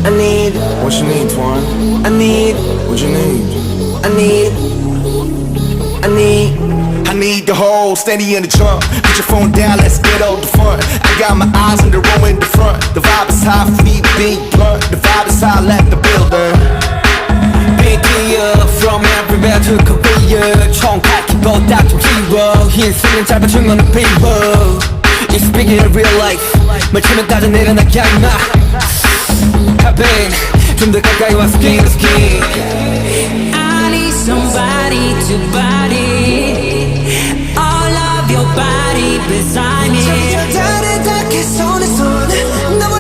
I need. What you need, Twan? I need. What you need? I need. I need. I need the whole steady in the trunk. Put your phone down, let's get on the front. I got my eyes on the row in the front. The vibe is high, feet big blunt. The vibe is high, let the builder. Big deal from everywhere to Korea. 총칼키보다 좀 키워. 흰색은 짧은 중간은 비워. It's speaking in real life. 말치면 따져 내려나게 하지마. I've been 좀 더 가까이 와 skin to skin. I need somebody to body all of your body beside me. 다르게 손